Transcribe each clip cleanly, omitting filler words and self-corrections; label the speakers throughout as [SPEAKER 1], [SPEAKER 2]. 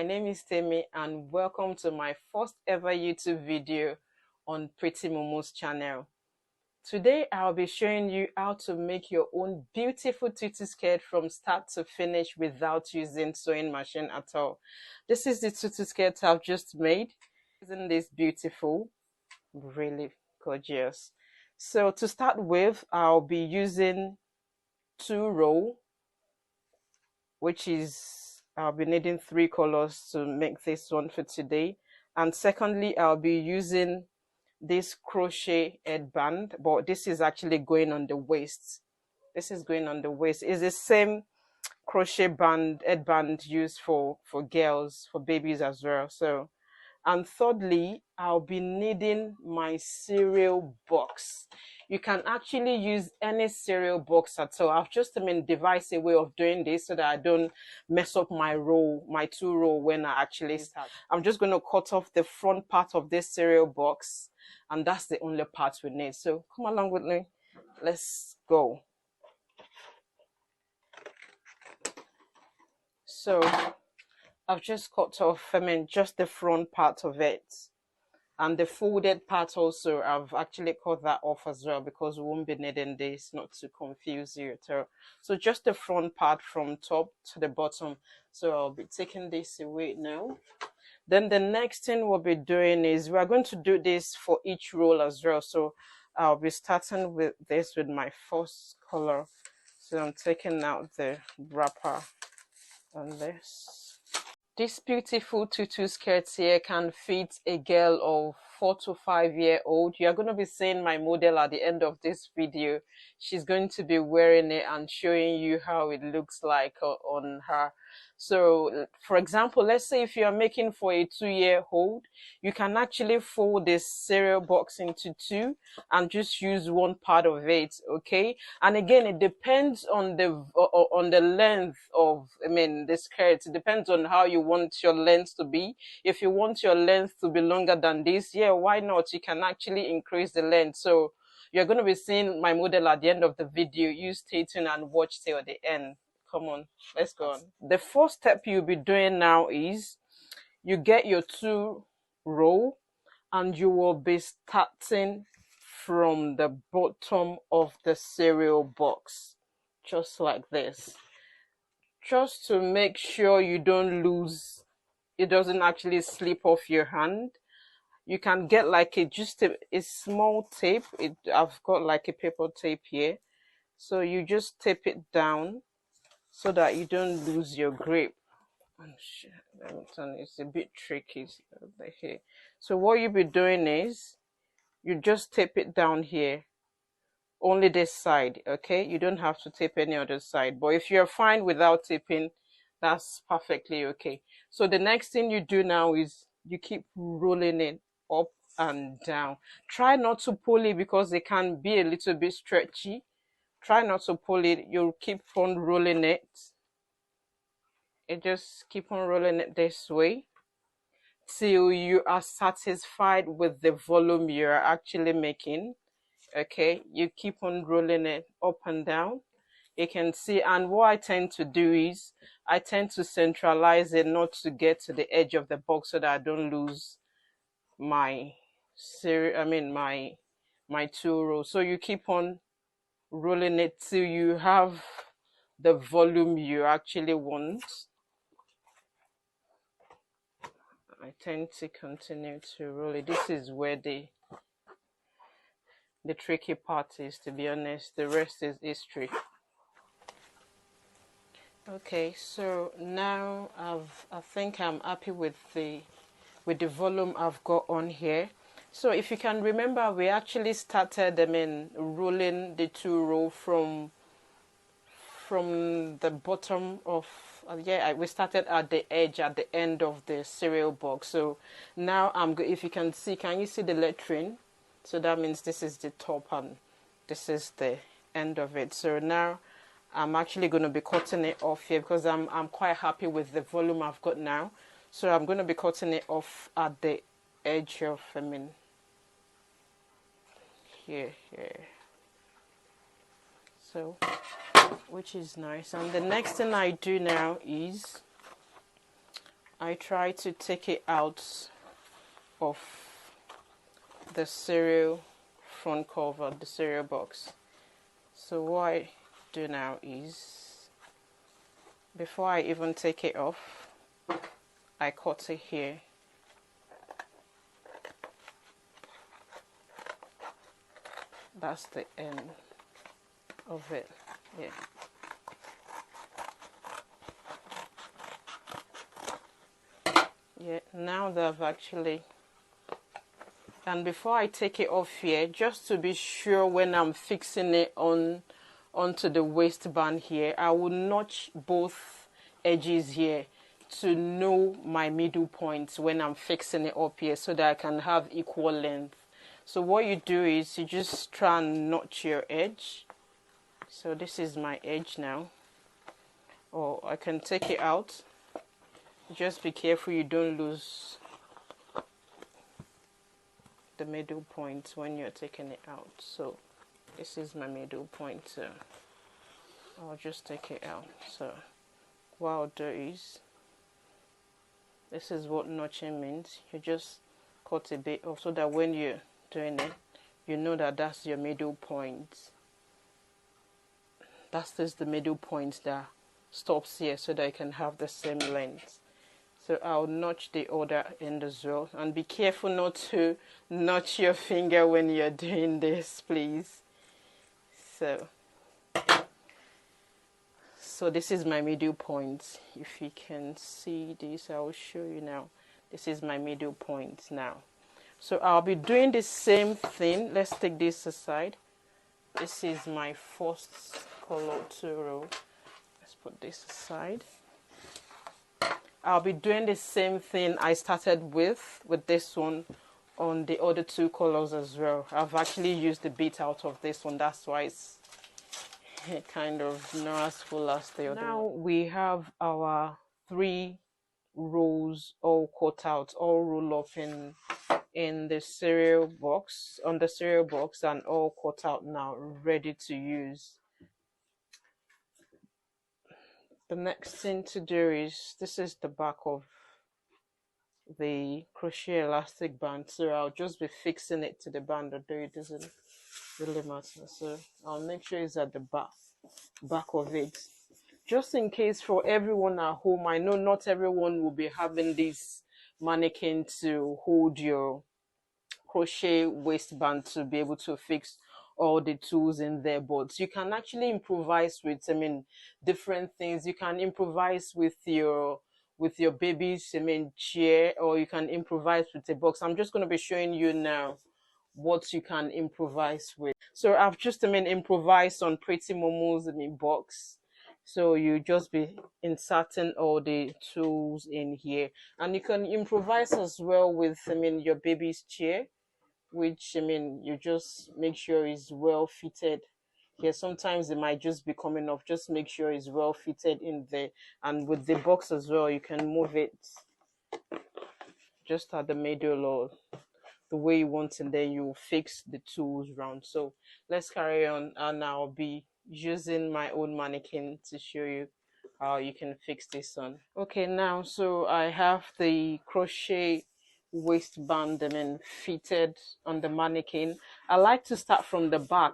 [SPEAKER 1] my name is Temi and welcome to my first ever YouTube video on Pretty Momo's channel. Today I'll be showing you how to make your own beautiful tutu skirt from start to finish without using sewing machine at all. This is the tutu skirt I've just made. Isn't this beautiful? Really gorgeous. So to start with, I'll be using 2 row, which is I'll be needing 3 colors to make this one for today. And secondly, I'll be using this crochet headband, but this is actually going on the waist. This is going on the waist. It's the same crochet band headband used for girls, for babies as well. So, and thirdly, I'll be needing my cereal box. You can actually use any cereal box at all. I've just devised a way of doing this so that I don't mess up my row, my 2 row when I actually start. I'm just going to cut off the front part of this cereal box, and that's the only part we need. So come along with me. Let's go. So I've just cut off, just the front part of it. And the folded part also, I've actually cut that off as well because we won't be needing this, not to confuse you. So just the front part from top to the bottom. So I'll be taking this away now. Then the next thing we'll be doing is we're going to do this for each roll as well. So I'll be starting with this with my first color. So I'm taking out the wrapper on this. This beautiful tutu skirt here can fit a girl of 4 to 5 years old. You're going to be seeing my model at the end of this video. She's going to be wearing it and showing you how it looks like on her. So, for example, let's say if you're making for a 2-year-old, you can actually fold this cereal box into 2 and just use one part of it, okay? And again, it depends on the length of, the skirt. It depends on how you want your length to be. If you want your length to be longer than this, yeah, why not? You can actually increase the length. So you're going to be seeing my model at the end of the video. You stay tuned and watch till the end. Come on, let's go on. The first step you'll be doing now is you get your 2 row and you will be starting from the bottom of the cereal box, just like this. Just to make sure you don't lose, it doesn't actually slip off your hand. You can get like just a small tape. I've got like a paper tape here. So you just tape it down so that you don't lose your grip. It's a bit tricky here. So what you'll be doing is you just tape it down here, only this side, okay? You don't have to tape any other side, but if you're fine without taping, that's perfectly okay. So the next thing you do now is you keep rolling it up and down. Try not to pull it because it can be a little bit stretchy. Try not to pull it. You'll keep on rolling it. Just keep on rolling it this way till you are satisfied with the volume you're actually making. Okay, you keep on rolling it up and down. You can see, and what I tend to do is I tend to centralize it not to get to the edge of the box so that I don't lose my my 2 rows. So you keep on rolling it till you have the volume you actually want. I tend to continue to roll it. This is where the tricky part is, to be honest. The rest is history. Okay, so now I think I'm happy with the volume I've got on here. So if you can remember, we actually started rolling the 2 row from the bottom of we started at the edge at the end of the cereal box. So now if you can see, can you see the lettering? So that means this is the top and this is the end of it. So now I'm actually going to be cutting it off here because I'm quite happy with the volume I've got now. So I'm going to be cutting it off at the edge of here. So, which is nice. And the next thing I do now is I try to take it out of the cereal front cover, the cereal box. So what I do now is, before I even take it off, I cut it here. That's the end of it. Yeah. Yeah, now that I've actually, and before I take it off here, just to be sure when I'm fixing it onto the waistband here, I will notch both edges here to know my middle point when I'm fixing it up here, so that I can have equal length. So what you do is you just try and notch your edge. So this is my edge now, or I can take it out. Just be careful you don't lose the middle point when you're taking it out. So this is my middle point, so I'll just take it out. So what I'll do is, this is what notching means. You just cut a bit off so that when you're doing it, you know that that's your middle point. That's just the middle point that stops here, so that you can have the same length. So I'll notch the other end as well, and be careful not to notch your finger when you're doing this, please. So this is my middle point. If you can see this, I will show you now. This is my middle point now. So I'll be doing the same thing. Let's take this aside. This is my first color Tuelle. Let's put this aside. I'll be doing the same thing I started with this one on the other two colors as well. I've actually used the bit out of this one. That's why it's kind of not as full as the other. Now we have our 3 rows all cut out, all rolled up in the cereal box, on the cereal box, and all cut out now, ready to use. The next thing to do is, this is the back of the crochet elastic band, so I'll just be fixing it to the band, although it doesn't really matter. So I'll make sure it's at the back of it, just in case for everyone at home. I know not everyone will be having this mannequin to hold your crochet waistband to be able to fix all the tools in there, but you can actually improvise with, different things. You can improvise with your baby's, chair, or you can improvise with a box. I'm just going to be showing you now what you can improvise with. So I've just improvised on Pretty Momo's box. So you just be inserting all the tools in here, and you can improvise as well with your baby's chair, which you just make sure is well fitted here. Sometimes it might just be coming off. Just make sure it's well fitted in there. And with the box as well, you can move it just at the middle or the way you want, and then you fix the tools round. So let's carry on, and I'll be using my own mannequin to show you how you can fix this on. Okay, now so I have the crochet waistband fitted on the mannequin. I like to start from the back.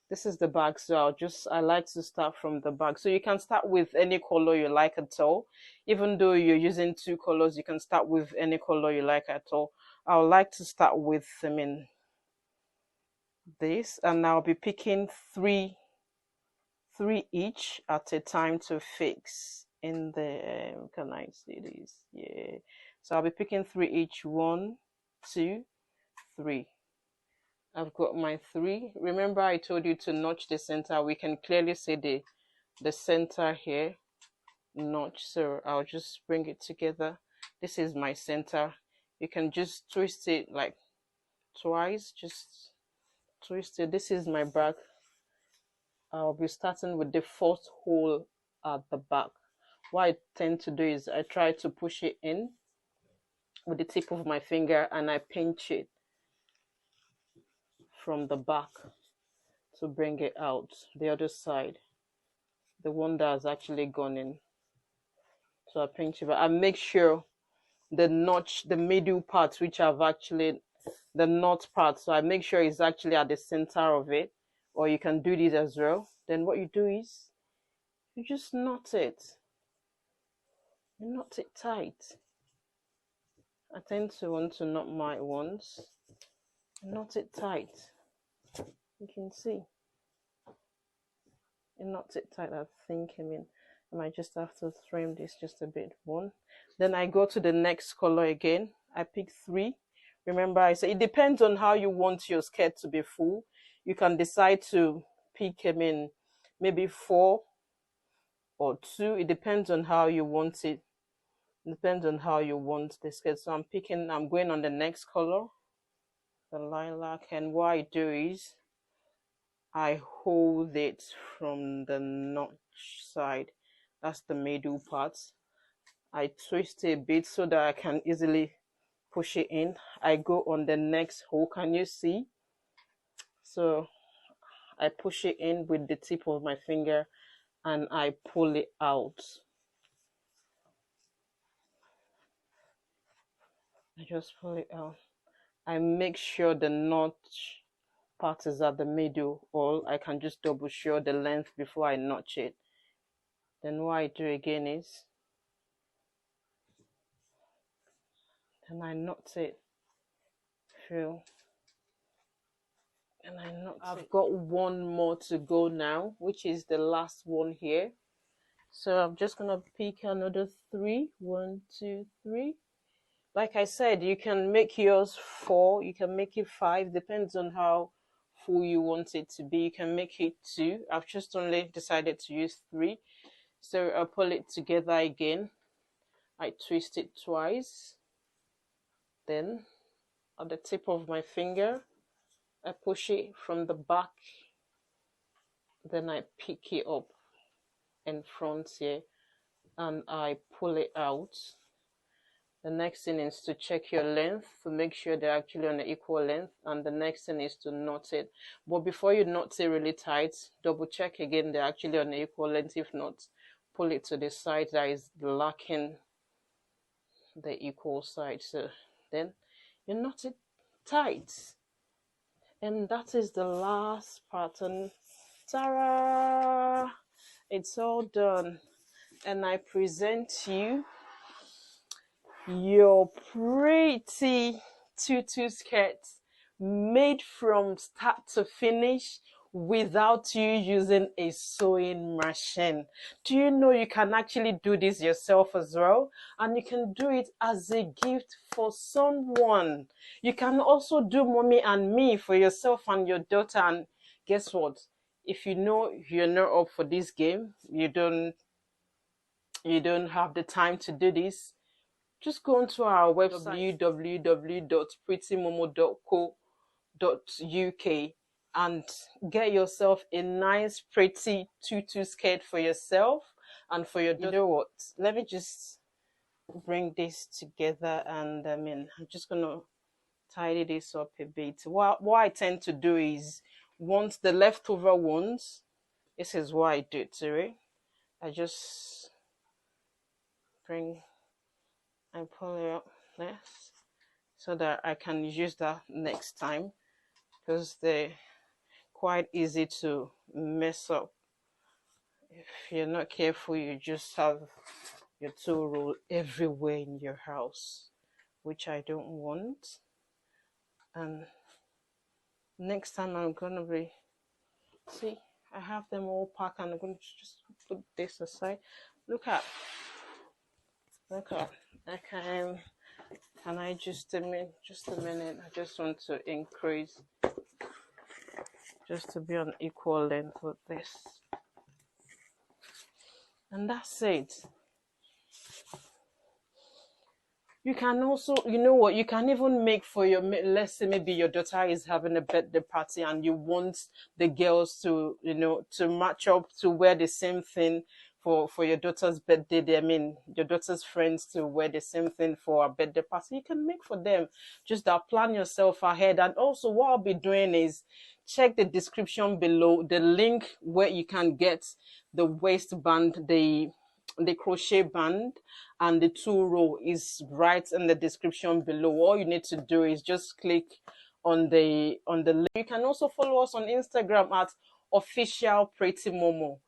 [SPEAKER 1] This is the back, so I like to start from the back. So you can start with any color you like at all. Even though you're using 2 colors, you can start with any color you like at all. I would like to start with this, and I'll be picking three each at a time to fix in the can I see this? Yeah, so I'll be picking 3 each. 1, 2, 3. I've got my 3. Remember I told you to notch the center. We can clearly see the center here notch, so I'll just bring it together. This is my center. You can just twist it like twice, just twist it. This is my back. I'll be starting with the 4th hole at the back. What I tend to do is I try to push it in with the tip of my finger, and I pinch it from the back to bring it out the other side, the one that has actually gone in. So I pinch it, but I make sure the notch, the middle part, which I've actually, the knot part. So I make sure it's actually at the center of it, or you can do this as well. Then what you do is you just knot it. You knot it tight. I tend to want to knot my ones. Knot it tight. You can see. You knot it tight. I think, I might just have to trim this just a bit. One. Then I go to the next color again. I pick 3. Remember, I said it depends on how you want your skirt to be full. You can decide to pick, maybe 4 or 2. It depends on how you want it. It depends on how you want the skirt. So I'm going on the next color, the lilac, and what I do is I hold it from the notch side. That's the middle part. I twist it a bit so that I can easily push it in. I go on the next hole. Can you see? So I push it in with the tip of my finger and I pull it out. I just pull it out. I make sure the notch part is at the middle, or I can just double sure the length before I notch it. Then what I do again is, then I knot it through, and I knot it. I've got one more to go now, which is the last one here. So I'm just gonna pick another 3. 1, 2, 3. Like I said, you can make yours 4, you can make it 5, depends on how full you want it to be. You can make it 2. I've just only decided to use 3. So I'll pull it together again. I twist it twice. Then at the tip of my finger, I push it from the back. Then I pick it up in front here and I pull it out. The next thing is to check your length to make sure they're actually on an equal length, and the next thing is to knot it. But before you knot it really tight, double check again they're actually on an equal length. If not, pull it to the side that is lacking the equal side. So then you knot it tight, and that is the last pattern. Ta-da! It's all done, and I present you your pretty tutu skirt made from start to finish without you using a sewing machine. Do you know you can actually do this yourself as well? And you can do it as a gift for someone. You can also do mommy and me for yourself and your daughter. And guess what? If you know you're not up for this game, you don't have the time to do this, just go onto our website www.prettymomo.co.uk and get yourself a nice pretty tutu skirt for yourself and for your daughter. You know what? Let me just bring this together, and I'm just gonna tidy this up a bit. What I tend to do is, once the leftover ones, this is what I do to it. I just I pull it up this so that I can use that next time, because they're quite easy to mess up. If you're not careful, you just have your toe roll everywhere in your house, which I don't want. And next time I'm gonna be, see, I have them all packed, and I'm gonna just put this aside. Look at, okay, can I just a minute, I just want to increase, just to be on equal length with this, and that's it. You can also, you know what, you can even make for your, let's say maybe your daughter is having a birthday party and you want the girls to, to match up, to wear the same thing for your daughter's birthday. I mean, your daughter's friends to wear the same thing for a birthday party. You can make for them. Just that, plan yourself ahead. And also what I'll be doing is check the description below, the link where you can get the waistband, the the crochet band and the 2 row is right in the description below. All you need to do is just click on the link. You can also follow us on Instagram at official pretty momo.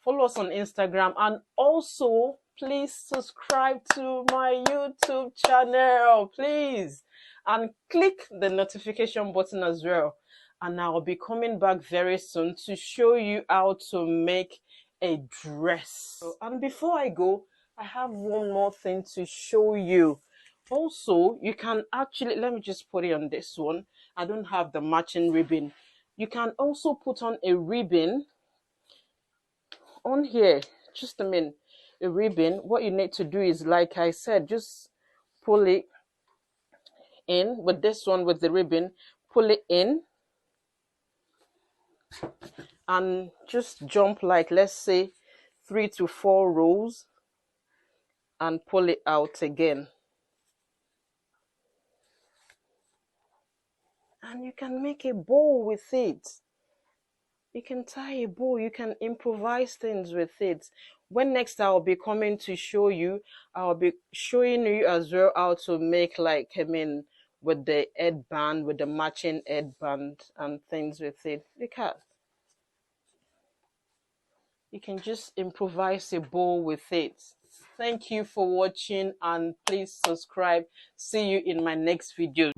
[SPEAKER 1] Follow us on Instagram, and also please subscribe to my YouTube channel, please, and click the notification button as well. And I'll be coming back very soon to show you how to make a dress. And before I go, I have one more thing to show you. Also, you can actually, let me just put it on this one. I don't have the matching ribbon. You can also put on a ribbon on here. Just a minute. A ribbon. What you need to do is, like I said, just pull it in with this one, with the ribbon. Pull it in and just jump, like, let's say 3 to 4 rows, and pull it out again. And you can make a bow with it. You can tie a bow, you can improvise things with it. When next I'll be coming to show you, I'll be showing you as well how to make, like, with the headband, with the matching headband and things with it. Look at, you can just improvise a bow with it. Thank you for watching, and please subscribe. See you in my next video.